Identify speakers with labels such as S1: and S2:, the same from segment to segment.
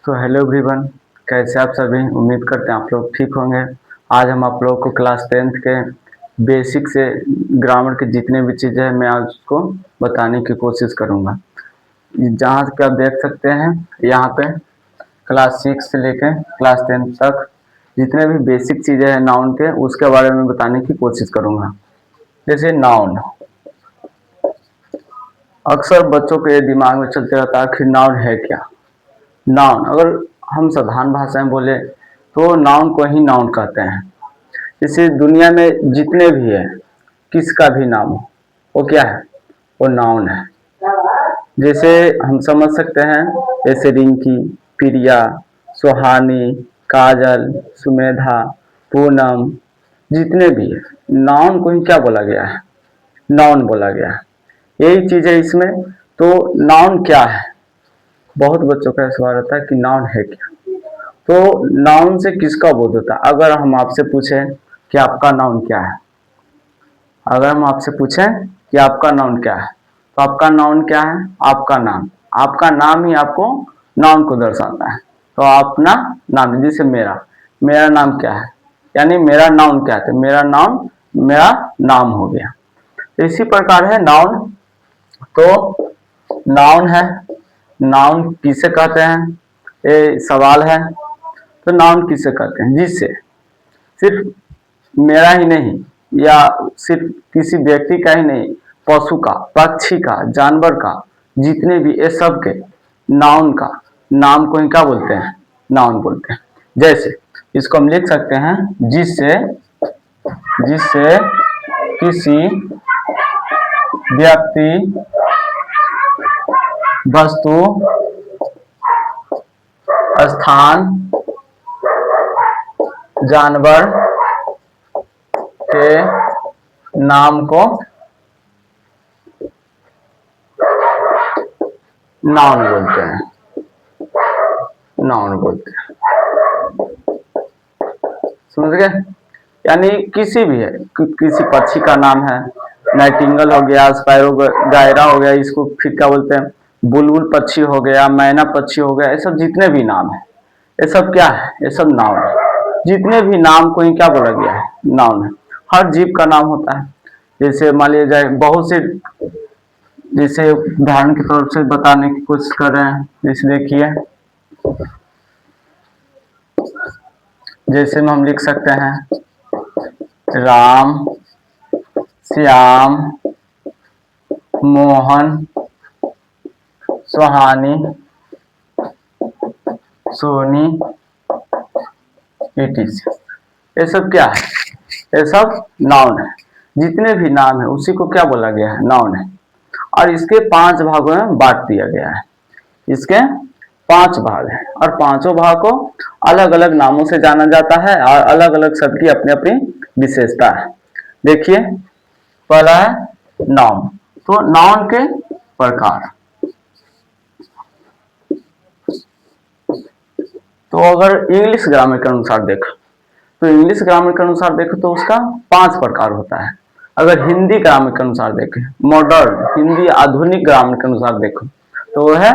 S1: तो hello everyone, कैसे आप सभी। उम्मीद करते हैं आप लोग ठीक होंगे। आज हम आप लोगों को क्लास 10th के बेसिक से ग्रामर के जितने भी चीज़ें हैं मैं आज उसको बताने की कोशिश करूँगा। जहाँ तक आप देख सकते हैं यहाँ पे क्लास 6 से लेकर क्लास 10th तक जितने भी बेसिक चीज़ें हैं नाउन के, उसके बारे में बताने की कोशिश करूँगा। जैसे नाउन, अक्सर बच्चों के दिमाग में चलते रहता है कि नाउन है क्या। नाउन अगर हम साधारण भाषा में बोले तो नाउन को ही नाउन कहते हैं। जैसे दुनिया में जितने भी है, किसका भी नाम हो, वो क्या है, वो नाउन है। जैसे हम समझ सकते हैं, जैसे रिंकी, प्रिया, सुहानी, काजल, सुमेधा, पूनम, जितने भी है नाउन को ही क्या बोला गया है, नाउन बोला गया है। यही चीज़ है इसमें। तो नाउन क्या है, बहुत बच्चों का सवाल रहता है कि नाउन है क्या। तो नाउन से किसका बोध होता है। अगर हम आपसे पूछें कि आपका नाउन क्या है, अगर हम आपसे पूछें कि आपका नाउन क्या है, तो आपका नाउन क्या है, आपका नाम। आपका नाम ही आपको नाउन को दर्शाता है। तो अपना नाम, जैसे मेरा मेरा नाम क्या है, यानी मेरा नाउन क्या है, मेरा नाउन मेरा नाम हो गया। इसी प्रकार है नाउन। तो नाउन है, नाउन किसे कहते हैं, ये सवाल है। तो नाउन किसे कहते हैं, जिससे सिर्फ मेरा ही नहीं या सिर्फ किसी व्यक्ति का ही नहीं, पशु का, पक्षी का, जानवर का, जितने भी ये सब के नाउन का नाम को ही क्या बोलते हैं, नाउन बोलते हैं। जैसे इसको हम लिख सकते हैं, जिससे जिससे किसी व्यक्ति, वस्तु, स्थान, जानवर के नाम को नाउन बोलते हैं, नाउन बोलते हैं। समझ गए। यानी किसी भी है, किसी पक्षी का नाम है, नाइटिंगल हो गया, स्पैरो गायरा हो गया, इसको फिर क्या बोलते हैं, बुलबुल पक्षी हो गया, मैना पक्षी हो गया, ये सब जितने भी नाम है, ये सब क्या है, ये सब नाउन है। जितने भी नाम को ही क्या बोला गया है, नाउन है। हर जीव का नाम होता है। जैसे मान लिया जाए बहुत से, जैसे उदाहरण के तौर से बताने की कोशिश कर रहे हैं। जैसे देखिए, जैसे में हम लिख सकते हैं राम, श्याम, मोहन, सुहानी, सोनी, इटीसी। ये सब क्या है, ये सब नाउन है। जितने भी नाम है उसी को क्या बोला गया है, नाउन है। और इसके 5 भागों में बांट दिया गया है। इसके 5 भाग हैं और पांचों भाग को अलग अलग नामों से जाना जाता है और अलग अलग सबकी अपनी अपनी विशेषता है। देखिए, पहला है नाउन। तो नाउन के प्रकार, तो अगर इंग्लिश ग्रामर के अनुसार देखो, तो इंग्लिश ग्रामर के अनुसार देखो तो उसका 5 प्रकार होता है। अगर हिंदी ग्रामर के अनुसार देखें, मॉडर्न हिंदी आधुनिक ग्रामर के अनुसार देखो तो वह है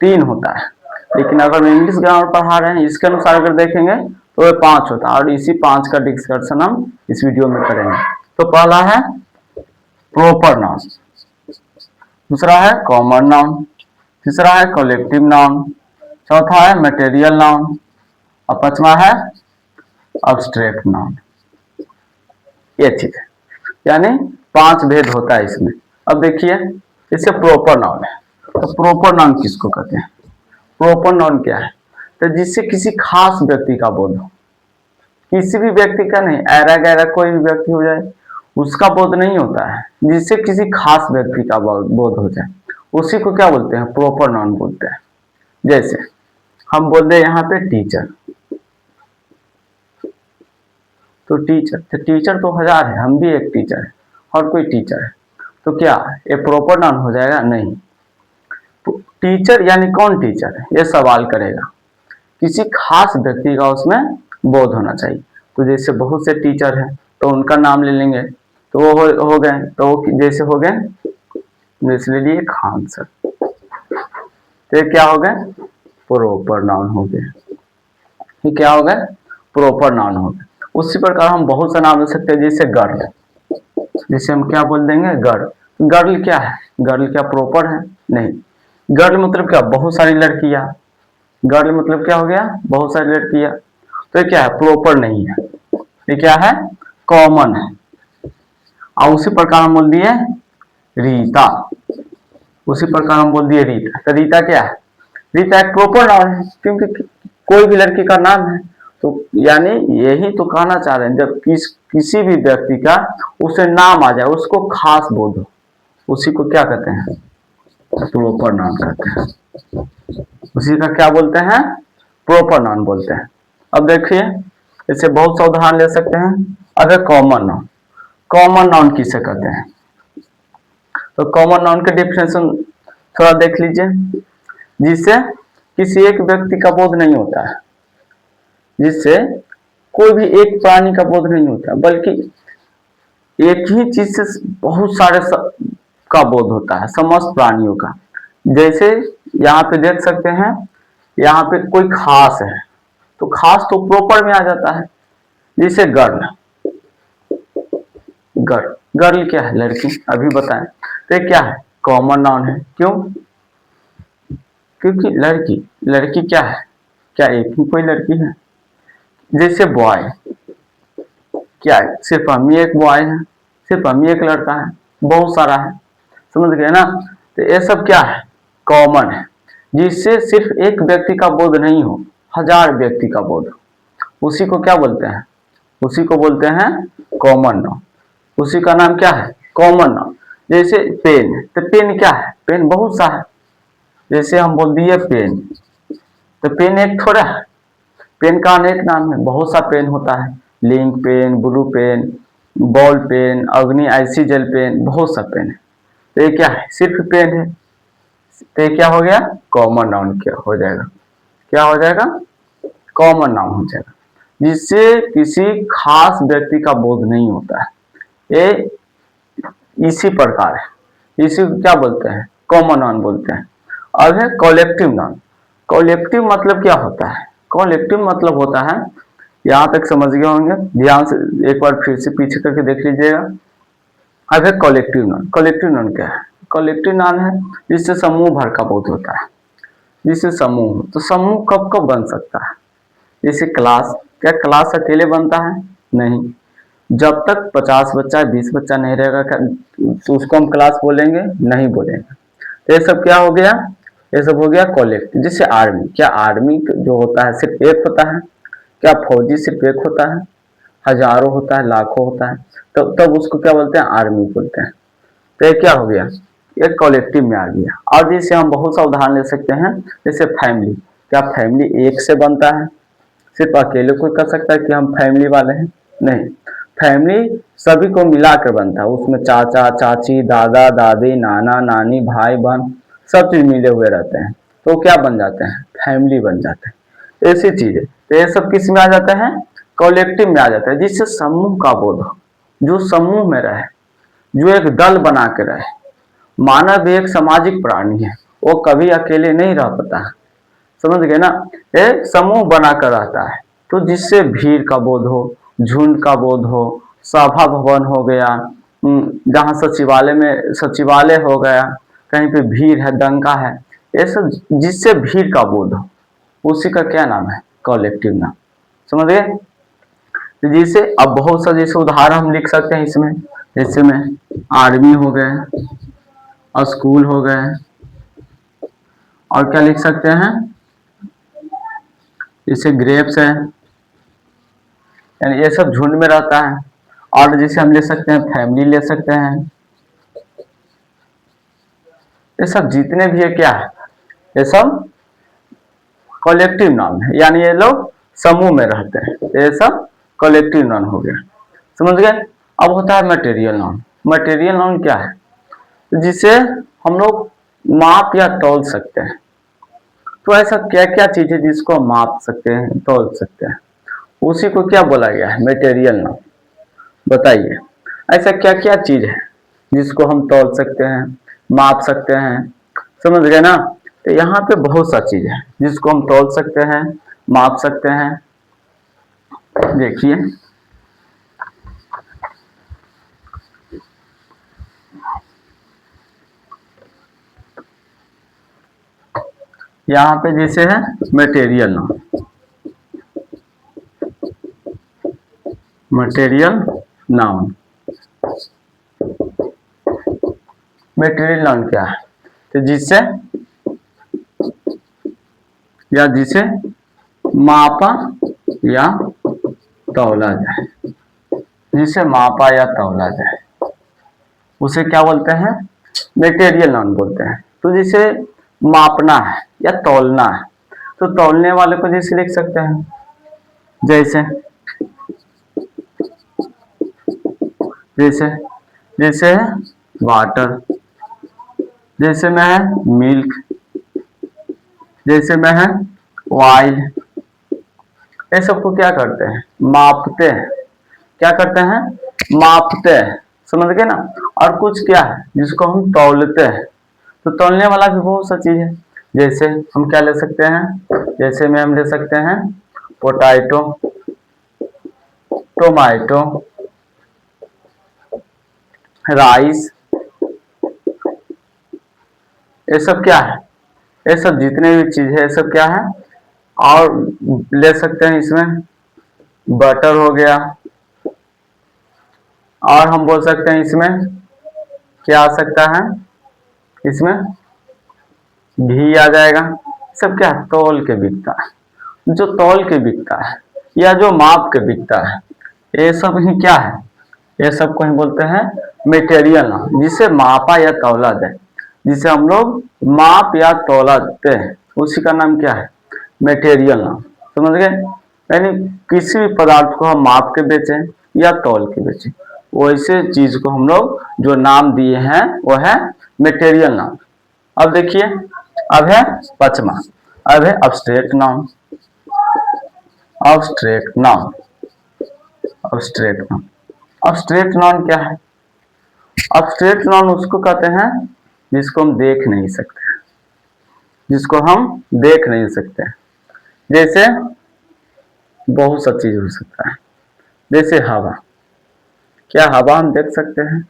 S1: 3 होता है। लेकिन अगर इंग्लिश ग्रामर पढ़ा रहे हैं, इसके अनुसार अगर देखेंगे तो वह 5 होता है। और इसी 5 का डिस्कशन हम इस वीडियो में करेंगे। तो पहला है प्रॉपर नाउन, दूसरा है कॉमन नाउन, तीसरा है कलेक्टिव नाउन, चौथा है मटेरियल नाउन और पांचवा है अब्स्ट्रैक्ट नाउन। ये चीज है, यानी 5 भेद होता है इसमें। अब देखिए, इससे प्रॉपर नाउन है। तो प्रॉपर नाउन किसको कहते हैं, प्रॉपर नाउन क्या है, तो जिससे किसी खास व्यक्ति का बोध हो। किसी भी व्यक्ति का नहीं, ऐरा गैरा कोई भी व्यक्ति हो जाए उसका बोध नहीं होता है, जिससे किसी खास व्यक्ति का बोध हो जाए उसी को क्या बोलते हैं, प्रॉपर नाउन बोलते हैं। जैसे हम बोलते हैं यहाँ पे टीचर, तो टीचर तो हजार है, हम भी एक टीचर है, और कोई टीचर है। तो क्या ये प्रॉपर नाउन हो जाएगा, नहीं। टीचर यानी कौन टीचर है, ये सवाल करेगा। किसी खास व्यक्ति का उसमें बोध होना चाहिए। तो जैसे बहुत से टीचर हैं तो उनका नाम ले लेंगे तो वो हो गए। तो जैसे हो गए, जैसे ले लिए खान सर, तो ये क्या हो गए, प्रॉपर नाउन हो गया। ये क्या हो गया? प्रॉपर नाउन हो गया। उसी प्रकार हम बहुत सा नाम ले सकते हैं, जैसे गर्ल, जिसे हम क्या बोल देंगे? गर्ल। गर्ल क्या है? गर्ल क्या प्रॉपर है? नहीं। गर्ल मतलब क्या? बहुत सारी लड़कियां। गर्ल मतलब क्या हो गया? बहुत सारी लड़कियां। तो ये क्या है? प्रॉपर नहीं है। ये क्या है? कॉमन है। और उसी प्रकार हम बोल दिए रीता। उसी प्रकार हम बोल दिए रीता। तो रीता क्या है? रीता एक प्रॉपर नाउन है, क्योंकि कोई भी लड़की का नाम है। तो यानी यही तो कहना चाह रहे हैं, जब किसी भी व्यक्ति का उसे नाम आ जाए, उसको खास बोल दो, उसी को क्या कहते हैं? प्रॉपर नाउन कहते हैं। उसी का क्या बोलते हैं? प्रॉपर नाउन बोलते हैं। अब देखिए, इसे बहुत सा उदाहरण ले सकते हैं। अगर कॉमन नाउन, कॉमन नाउन किसे कहते हैं? तो कॉमन नाउन के डिफिनेशन थोड़ा देख लीजिए। जिससे किसी एक व्यक्ति का बोध नहीं होता है, जिससे कोई भी एक प्राणी का बोध नहीं होता, बल्कि एक ही चीज से बहुत सारे का बोध होता है, समस्त प्राणियों का। जैसे यहाँ पे देख सकते हैं, यहाँ पे कोई खास है, तो खास तो प्रॉपर में आ जाता है। जैसे गर्ल, गर्ल, गर्ल क्या है? लड़की। अभी बताएं, तो ये क्या है? कॉमन नाउन है। क्यों? क्योंकि लड़की, लड़की क्या है? क्या एक ही कोई लड़की है? जैसे बॉय, क्या है? सिर्फ हम ही एक बॉय है, सिर्फ हम ही एक लड़का है, बहुत सारा है। समझ गए ना? तो ये सब क्या है? कॉमन है, जिससे सिर्फ एक व्यक्ति का बोध नहीं हो, हजार व्यक्ति का बोध हो। उसी को क्या बोलते हैं? उसी को बोलते हैं कॉमन नाउन। उसी का नाम क्या है? Common noun. जैसे पेन, तो पेन क्या है? पेन बहुत सा है। जैसे हम बोल दिए पेन, तो पेन एक थोड़ा है। पेन का अनेक नाम है, बहुत सा पेन होता है। Link pen, blue pen, ball pen, अग्नि आईसी जेल पेन, बहुत सा पेन है। तो ये क्या है? सिर्फ पेन है। तो ये क्या हो गया? कॉमन नाउन क्या हो जाएगा? क्या हो जाएगा? कॉमन नाउन हो जाएगा, जिससे किसी खास व्यक्ति का बोध नहीं होता है। ये इसी प्रकार है। इसी को क्या बोलते हैं? कॉमन नाउन बोलते हैं। अब है कॉलेक्टिव नाउन। कॉलेक्टिव मतलब क्या होता है? कॉलेक्टिव मतलब होता है, यहां तक समझ गए होंगे, ध्यान से एक बार फिर से पीछे करके देख लीजिएगा। अब है कॉलेक्टिव नाउन। कॉलेक्टिव नाउन क्या है? कॉलेक्टिव नाउन है जिससे समूह भर का बोध होता है। जिससे समूह, तो समूह कब कब बन सकता है? जैसे क्लास, क्या क्लास अकेले बनता है? नहीं। जब तक 50 बच्चा 20 बच्चा नहीं रहेगा, तो उसको हम क्लास बोलेंगे? नहीं बोलेंगे। तो ये सब क्या हो गया? ये सब हो गया कॉलेक्टिव। जैसे आर्मी, क्या आर्मी जो होता है सिर्फ एक होता है? क्या फौजी सिर्फ एक होता है? हजारों होता है, लाखों होता है, तब उसको क्या बोलते हैं? आर्मी बोलते हैं। तो ये क्या हो गया? एक कॉलेक्टिव में आ गया। और जैसे हम बहुत सा उदाहरण ले सकते हैं, जैसे फैमिली, क्या फैमिली एक से बनता है? सिर्फ अकेले कोई कर सकता है कि हम फैमिली वाले हैं? नहीं। फैमिली सभी को मिलाकर बनता है, उसमें चाचा चाची, दादा दादी, नाना नानी, भाई बहन, सब चीज मिले हुए रहते हैं, तो क्या बन जाते हैं? फैमिली बन जाते हैं। ऐसी चीज है। तो ये सब किस में आ जाता है? कॉलेक्टिव में आ जाता है, जिससे समूह का बोध हो, जो समूह में रहे, जो एक दल बना के रहे। मानव एक सामाजिक प्राणी है, वो कभी अकेले नहीं रह पाता। समझ गए ना? एक समूह बनाकर रहता है, तो जिससे भीड़ का बोध हो, झुंड का बोध हो, सभा भवन हो गया, जहाँ सचिवालय में सचिवालय हो गया, कहीं पे भीड़ है, दंगा है, ये सब जिससे भीड़ का बोध हो, उसी का क्या नाम है? कॉलेक्टिव नाम। समझ गए? तो जिसे अब बहुत सा जैसे उदाहरण हम लिख सकते हैं इसमें, जैसे में आर्मी हो गए, स्कूल हो गए, और क्या लिख सकते हैं? जैसे ग्रेप्स है, यानी ये सब झुंड में रहता है। और जैसे हम ले सकते हैं फैमिली ले सकते हैं। ये सब जितने भी है क्या है? ये सब कलेक्टिव नाउन है, यानी ये लोग समूह में रहते हैं, ये सब कलेक्टिव नाउन हो गया। समझ गए? अब होता है मटेरियल नाउन। मटेरियल नाउन क्या है? जिसे हम लोग माप या तौल सकते हैं। तो ऐसा क्या क्या चीज है जिसको हम माप सकते हैं, तौल सकते हैं? उसी को क्या बोला गया है? Material noun. बताइए, ऐसा क्या क्या चीज है जिसको हम तौल सकते हैं, माप सकते हैं? समझ गए ना? तो यहाँ पे बहुत सा चीज है जिसको हम तौल सकते हैं, माप सकते हैं। देखिए यहाँ पे जैसे है material noun, material noun. Material noun क्या है? तो जिससे या जिसे मापा या तौला जाए, जिसे मापा या तौला जाए उसे क्या बोलते हैं? मटेरियल नाउन बोलते हैं। तो जिसे मापना है या तौलना है तो तौलने वाले को जैसे लिख सकते हैं, जैसे जैसे जैसे है वाटर, जैसे में है मिल्क, जैसे में है ऑयल। ये सबको क्या करते हैं? मापते हैं। क्या करते हैं? मापते हैं, समझ गए ना। और कुछ क्या है जिसको हम तौलते हैं, तो तौलने वाला भी बहुत सा चीज है। जैसे हम क्या ले सकते हैं? जैसे में हम ले सकते हैं पोटैटो, टोमेटो, राइस। ये सब क्या है? ये सब जितने भी चीज है ये सब क्या है? और ले सकते हैं इसमें बटर हो गया, और हम बोल सकते हैं इसमें क्या आ सकता है? इसमें घी आ जाएगा। सब क्या है? तौल के बिकता है। जो तौल के बिकता है या जो माप के बिकता है ये सब ही क्या है? ये सब को ही बोलते हैं मटेरियल नाउन, जिसे मापा या तौला जाए, जिसे हम लोग माप या तौलाते हैं उसी का नाम क्या है? Material noun. समझ गए? यानी किसी भी पदार्थ को हम माप के बेचें या तौल के बेचें, वैसे चीज को हम लोग जो नाम दिए हैं वो है मटेरियल नाउन। अब देखिए, अब है पचमा, अब है abstract noun. Abstract noun, abstract noun. Abstract noun क्या है? अब्स्ट्रैक्ट नाउन उसको कहते हैं जिसको हम देख नहीं सकते, जिसको हम देख नहीं सकते। जैसे बहुत सा चीज हो सकता है, जैसे हवा। क्या हवा हम देख सकते हैं?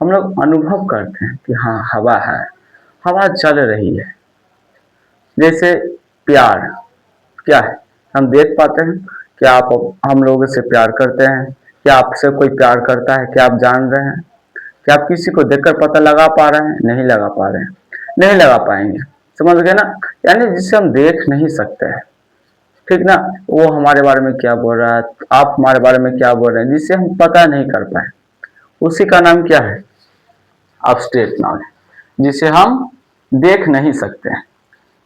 S1: हम लोग अनुभव करते हैं कि हाँ हवा है, हवा चल रही है। जैसे प्यार क्या है? हम देख पाते हैं। क्या आप हम लोगों से प्यार करते हैं? क्या आपसे कोई प्यार करता है? क्या आप जान रहे हैं? क्या आप किसी को देखकर पता लगा पा रहे हैं? नहीं लगा पा रहे हैं, नहीं लगा पाएंगे। समझ गए ना। यानी जिसे हम देख नहीं सकते हैं, ठीक ना, वो हमारे बारे में क्या बोल रहा है, आप हमारे बारे में क्या बोल रहे हैं, जिसे हम पता नहीं कर पाए, उसी का नाम क्या है? अब्स्ट्रैक्ट नाउन है। जिसे हम देख नहीं सकते हैं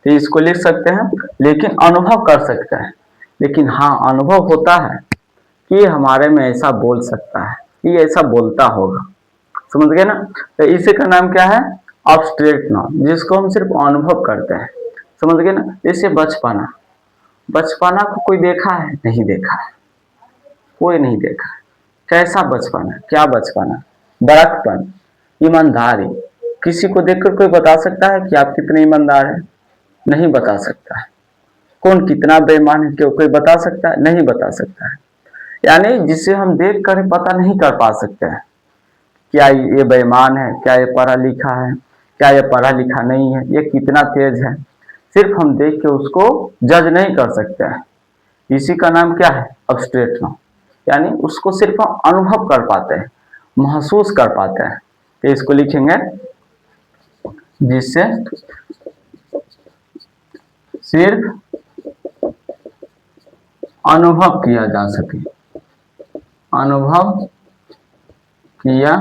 S1: तो इसको लिख सकते हैं, लेकिन अनुभव कर सकते हैं। लेकिन हाँ अनुभव होता है कि ये हमारे में ऐसा बोल सकता है, ये ऐसा बोलता होगा। समझ गए ना। तो इसी का नाम क्या है? अब्स्ट्रैक्ट नाउन, जिसको हम सिर्फ अनुभव करते हैं। समझ गए ना। जैसे बचपना, बचपना को कोई देखा है? नहीं देखा है, कोई नहीं देखा है। कैसा बचपना? क्या बचपना? बड़कपन, ईमानदारी। किसी को देखकर कोई बता सकता है कि आप कितने ईमानदार हैं? नहीं बता सकता है। कौन कितना बेईमान है? क्यों कोई बता सकता है? नहीं बता सकता है। यानी जिसे हम देख कर पता नहीं कर पा सकते हैं क्या ये बेईमान है, क्या ये पढ़ा लिखा है, क्या ये पढ़ा लिखा नहीं है, ये कितना तेज है, सिर्फ हम देख के उसको जज नहीं कर सकते हैं। इसी का नाम क्या है? Abstract noun. यानी उसको सिर्फ हम अनुभव कर पाते हैं, महसूस कर पाते हैं। तो इसको लिखेंगे जिससे सिर्फ अनुभव किया जा सके, अनुभव किया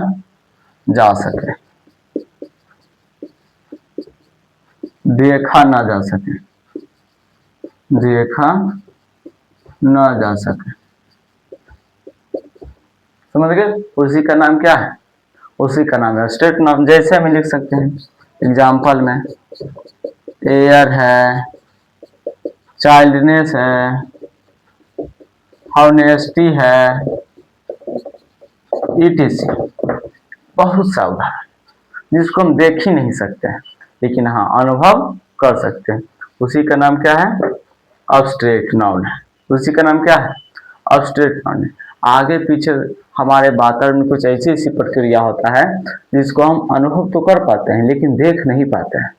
S1: जा सके, देखा ना जा सके, देखा ना जा सके। समझ गए। उसी का नाम क्या है? उसी का नाम है अब्स्ट्रैक्ट नाउन। जैसे हम लिख सकते हैं एग्जाम्पल में, एयर है, चाइल्डनेस है, हॉनेस्टी है, ईटीसी। बहुत सा उदाहरण जिसको हम देख ही नहीं सकते हैं, लेकिन हाँ अनुभव कर सकते हैं, उसी का नाम क्या है, अब्स्ट्रैक्ट नाउन है। उसी का नाम क्या है, अब्स्ट्रैक्ट नाउन है। आगे पीछे हमारे वातावरण में कुछ ऐसी ऐसी प्रक्रिया होता है जिसको हम अनुभव तो कर पाते हैं लेकिन देख नहीं पाते हैं,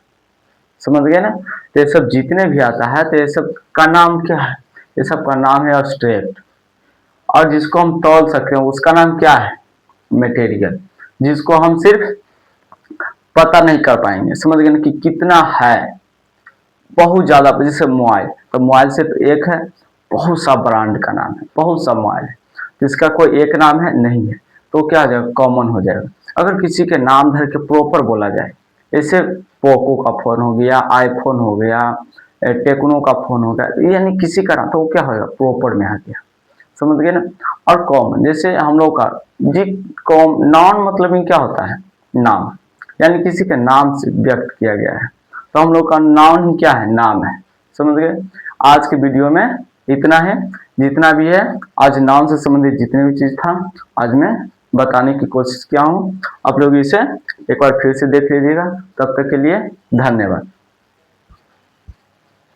S1: समझ गए ना। तो ये सब जितने भी आता है तो ये सब का नाम क्या है, ये सब का नाम है अब्स्ट्रैक्ट। और जिसको हम तौल सकते हैं उसका नाम क्या है, मटेरियल। जिसको हम सिर्फ पता नहीं कर पाएंगे, समझ गए ना, कि कितना है, बहुत ज्यादा। जैसे मोबाइल, तो मोबाइल से तो एक है, बहुत सा ब्रांड का नाम है, बहुत सा मोबाइल है, तो इसका कोई एक नाम है नहीं है, तो क्या हो जाएगा, कॉमन हो जाएगा। अगर किसी के नाम धर के प्रॉपर बोला जाए, जैसे पोको का फोन हो गया, आईफोन हो गया, टेक्नो का फोन हो गया, यानी किसी का नाम, तो वो क्या होगा, प्रॉपर में आ गया, समझ गए ना। और कॉमन, जैसे हम लोग का जी कॉम नॉन मतलब में क्या होता है, नाम, यानी किसी के नाम से व्यक्त किया गया है, तो हम लोग का नाउन ही क्या है, नाम है, समझ गए। आज के वीडियो में इतना है, जितना भी है आज नाउन से संबंधित जितने भी चीज था आज मैं बताने की कोशिश किया हूँ। आप लोग इसे एक बार फिर से देख लीजिएगा। तब तक के लिए धन्यवाद।